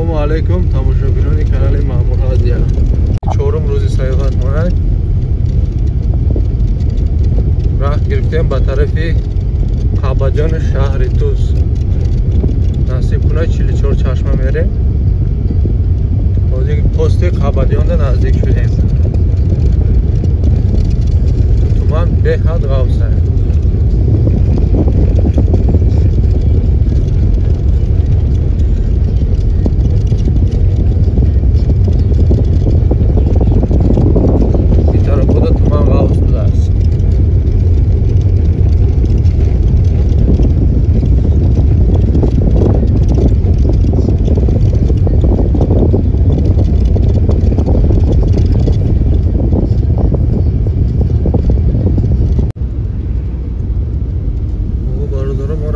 Assalomu alaykum tomoshabinoni kanali Ma'mur Hadiya. Чорум рӯзи саёҳат монад. Раҳ гирифтем ба тарафи Қабаҷони шаҳри Туз. Насибкунай 44 чашма мерем. Ҳозир пости Қабадёнда наздик шудем. Туман беҳад ғавса.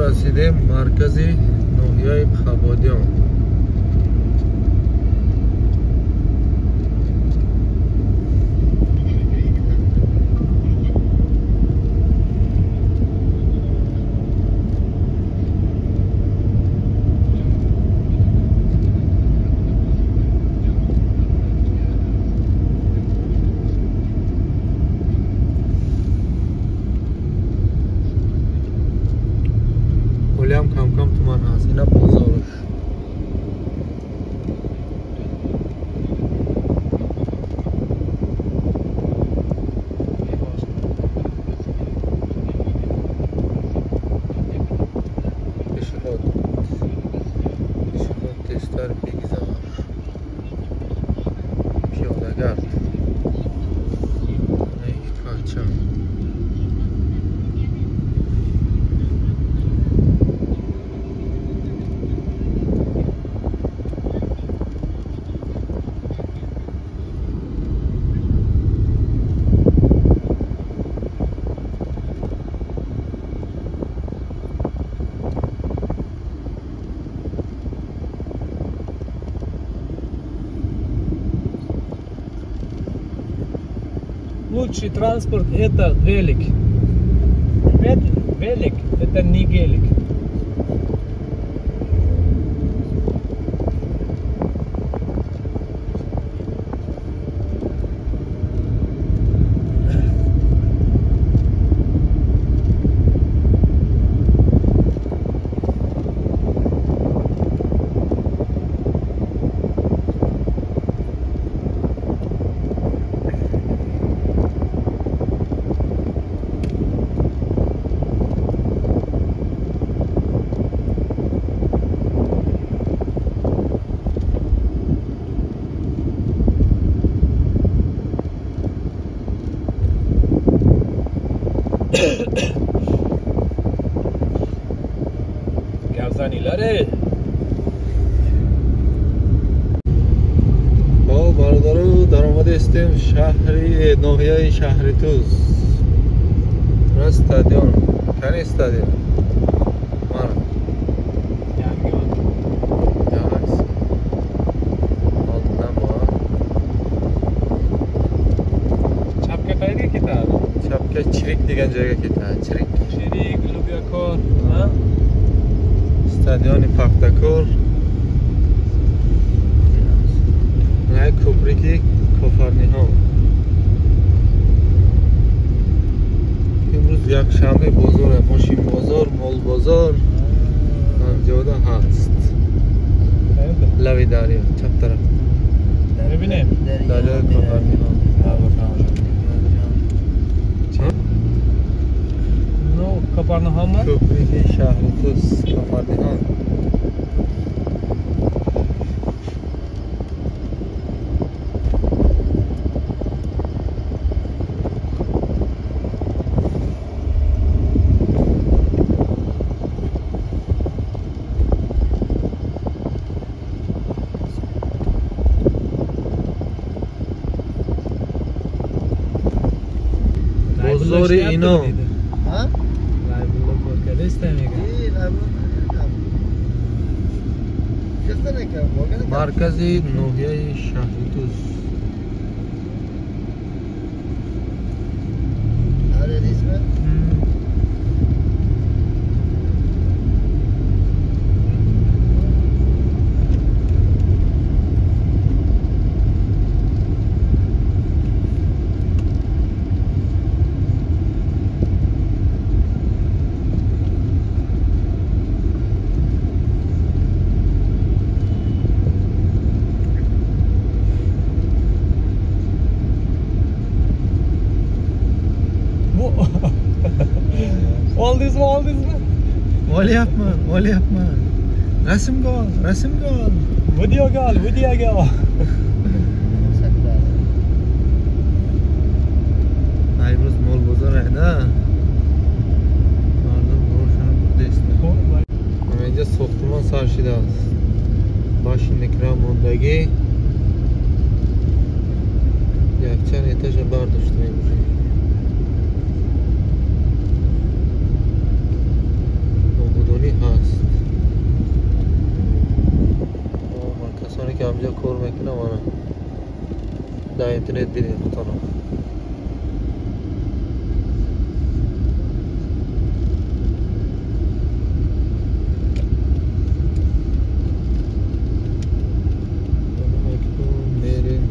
رسیدیم مرکز ناحیه قبادیان. Ҳолиам кам-кам туман ҳаст. Ина бозорш. Пешеход тезтар бигзар. Пиёдагард. Кача. Лучший транспорт это велик. Велик это не гелик. Gavzanilar. Ба бародару даромаде истем шаҳри ноҳияи шаҳри Туз. Ра стадион. Кани стадион. Мана. Яғас. Алдинам ба. Чапка qayerga ketadi? Chapga Chirik degan joyga ketadi. Chirik. Chirik, Lubyakor, ha? Stadioni Paxtakor. Nay ko'priki Kofarniҳон. Имрӯз якшанбе бозор, мошин бозор, мол бозор ҳамҷода ҳаст. Лави дарё, чап тараф. ببینیم Дарёи Кофарниҳон. Ну, Kofarniҳон ма? Ko'priki shahri Tuz, Kofarniҳon. بازاری اینا مرکزی ناحیه شهر توز. Kesib oldingizmi? Olyapman. Rasmga ol. Videoga ol. Aybroz mol bozor ayda. Mardum ro'shan desni. Menga So'xtumon sarshidamiz. Mashina Kramondagi yakchan etaja bardoshtayım. Obudoni hast. Markasoni که همجا کار میکنه وانا در اینترنت دیدیم خطانا میریم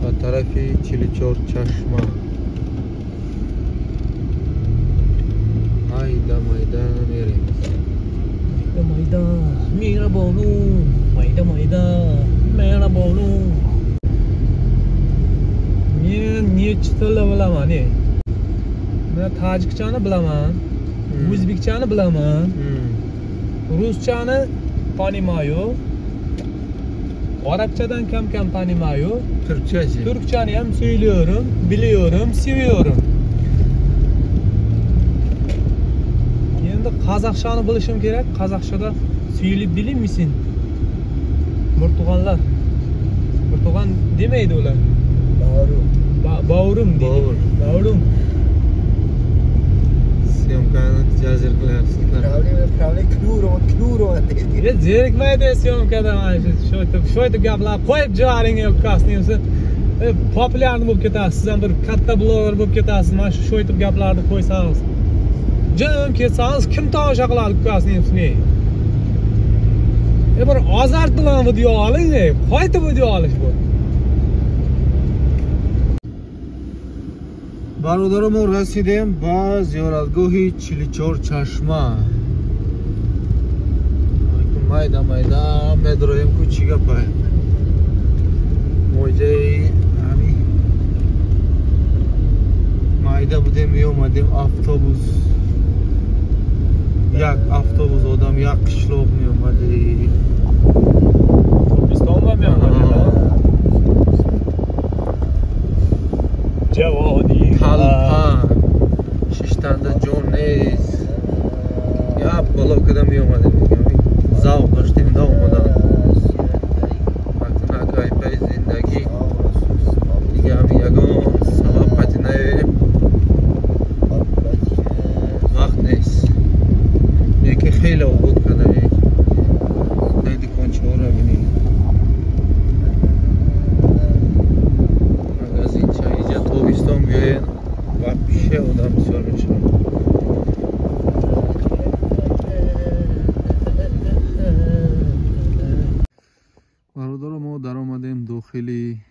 به طرف 44 چشمه hayda mayda میریم Mayda, mera bonu. Mayda, mera bonu. Men nechi tilni bilaman, Men tojikchani bilaman, o'zbekchani bilaman, ruschani tanimаю, arabchadan kam tanimаю, turkchani ham söylüyorum, biliyorum, seviyorum. Qozog'chani bilishim kerak. Qozog'chada söyleb bilir misin? Portugallar. Portugal demaydi ular. Bavrum deydi. Bavrum. Syomkani jazir qilyapsizlar. Pravli knuro deydi. Zerikmaydi syomkada mana shu yerda gaplar qo'yib jo'aring yo'qasini. Populyarni bo'lib ketasiz. Siz ham bir katta bloger bo'lib ketasiz. Mana shu yerda gaplarni qo'ysangiz. Canım ketsangiz kim tomosha qiladi ukasining hepsini? Bir azartdilar video oling, qayta video olish bu. Barodarim رسیدیم به زیارتگاه 44 چشمه. Mayda میدرویم کوچیکا پای. موجه همین mayda بودیم میومدیم avtobus. یک avtobus odam یک qishloq میومدی. Tobistondan Javodi Kalpan Şiştanda John Nays Ya blokadan میومدیم. Zavq داشتیم دا اومدن. وقتی نکای پای زندگی دیگه همین یگان سبب قطینه وقت نیست. یکی خیلی عبود کنه خیلی کنچه ها رو بینید. از اینجا تابستان بیاین و پیشه آدم بسیار میشه. برادر ما در آمدیم داخلی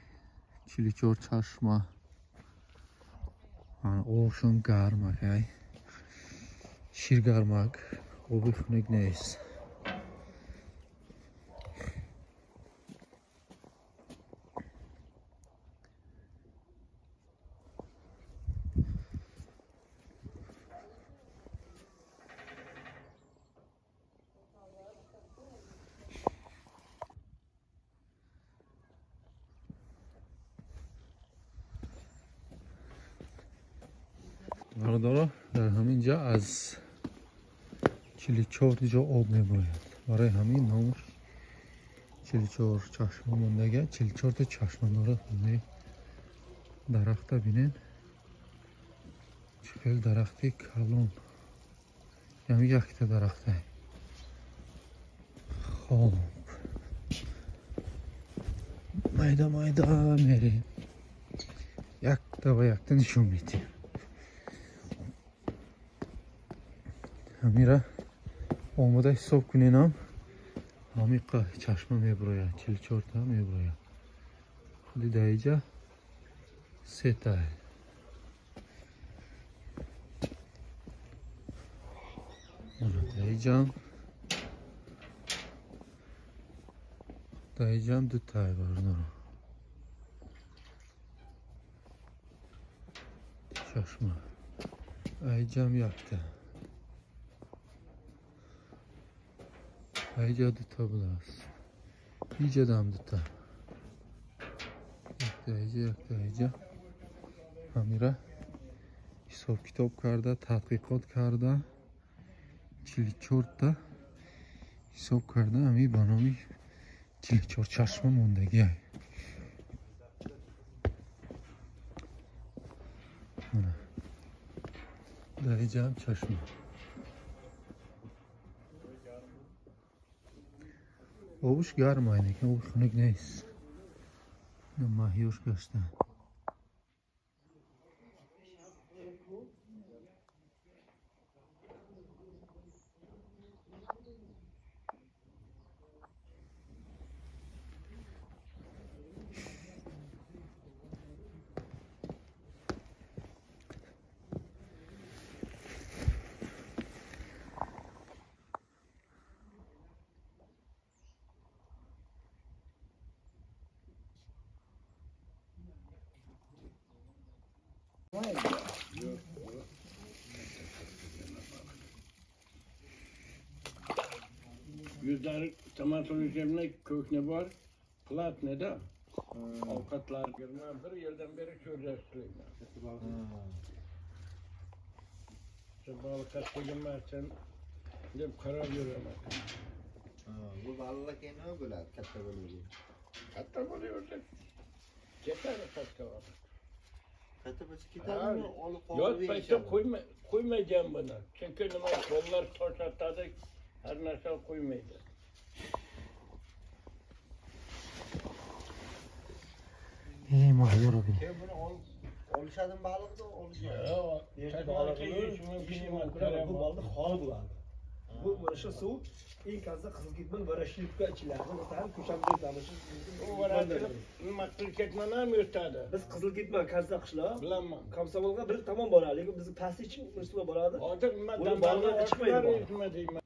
44 چشمه. آبشون گرمه شیر گرمک آبی خنک نیست. برادر در همین جا از 44 جا آب میباید. برای همین نامش 44 چشمه موندگه. 44 تا چشمه داره. درخت بینین خیلی درختی کلون. یعنی یک تا درخته. خب mayda میریم. یک تا و یک تا نشون میدیم. همیره آماده حساب کنینم همیقه چشمه میبراید. 44 تا میبراید. خیلی دایجا 3 تا دایجام 2 تا برادر. چشمه ایجام یکتا ایجا دوتا بلاست ایجا دام دوتا یکتا ایجا همیره حساب کتاب کرده تحقیقات کرده 44 تا حساب کرده همی بنامی 44 چشم موندگی های در اینجا هم چشم آبش گرم اینه که آبش خنک نیست ماهیوش گشتن Yüzler zaman sonra üzerine kökne var, plat ne de? Avukatlar girmez, bir yıldan beri çözeceğiz. Balık kaçta girmezsen, hep karar göremez. Bu balık ne böyle katta böyle? Katta buluyor da, yeter katta var. Katta başı kitabı mı? Yok, payta koymayacağım bana. Çünkü kollar toş atadı, her neyse koymaydı. ey mahyor abi Bunu oluşadın balık da oluşmuyor. Bu balık hal bulardı. Bu burası su. İlk azda kızılgitmen varaşlıkta içilerdi. Muhtemelen kuşamda tanışır. O varaşlık maktul ketmana mı üstadı? Biz kızılgitmen kazda kışla. Bilemem. Kamsamalga bir tamam bora. Lekin bizi pasti için üstüne boradı. Artık Bunu balığa çıkmaydı bu.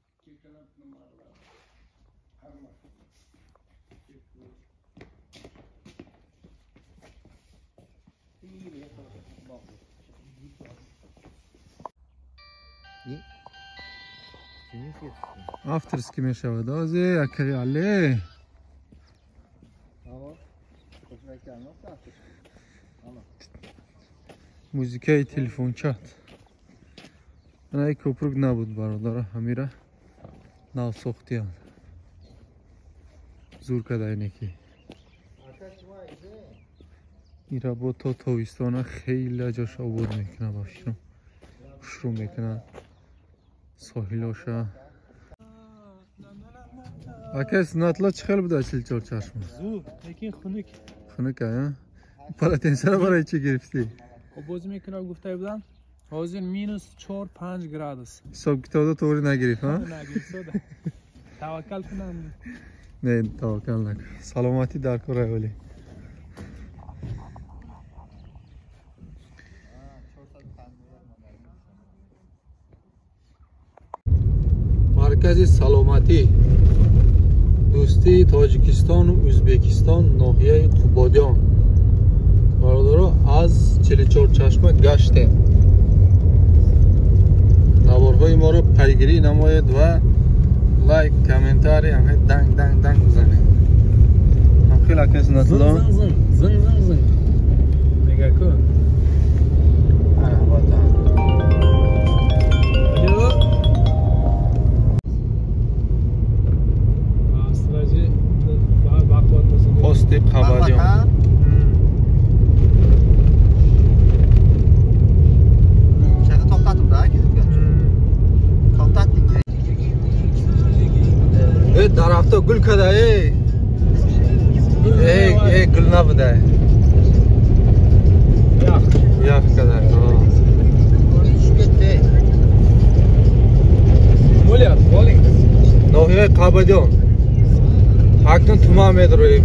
авторский мешавад озе якари але музикаи телефончат ана кӯпрук набуд бародара ҳамира нав сохтиянд зур кадайнеки ира бо то тобистона хеле ҷош обод мекунад бошро хушрӯ мекунад соҳилоша ака синатла чӣ хел буда чилчор чашма Зуд, lekin xunuk. хунук а полотенсаро барои чӣ гирифтӣ Обози мекунам гуфтаи будам. Ҳозир -4-5 градус. ҳисоб китобда то'g'ri нагирифт а Nagirsoda. Tavakkal kunam. не таваккал накун саломатӣ дар кор айоли маркази саломатӣ дӯстии тоҷикистону ӯзбекистон ноҳияи қубодиён бародаро аз 44 чашма гаштем наворҳои моро пайгирӣ намоед ва лайк комментарий данг бизанед хеле ака синатулло Zing. Nega ku? пости қабадиён Şaka toplattım daha gidip toplattık. дарахто гул када гул набуда як када Mo'lyapti, qoling. ноҳияи қабадиён акнун туман медуроем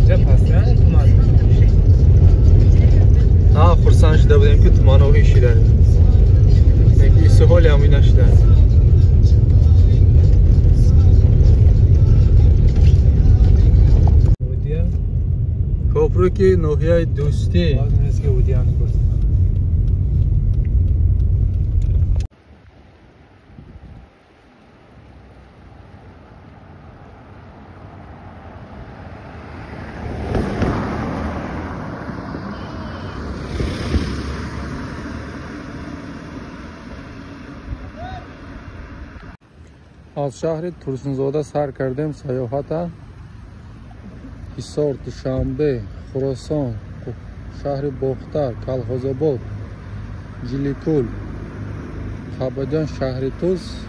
Jab pastda, tuman. на хурсанд шуда будем ки туманоҳӣ шида истиҳоли ҳамина шуда ko'pruki ноҳияи дӯстӣ Hozir sizga videoni ko'rsataman. از شهر ترسنزاده سر کردیم سیاحت حصار، دوشنبه، خراسان، شهر باختر، کلخازآباد، جیلیکول، خبجان، شهر توس،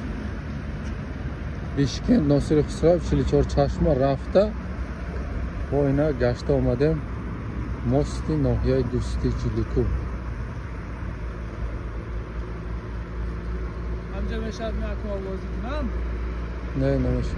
بیشکند، ناصر خسرو، 44 چشمه رفته با اینا گشته آمدیم مستی ناحیه دوستی جیلیکول. همجا میشد میاکو آوازی کنم نه نمیشه.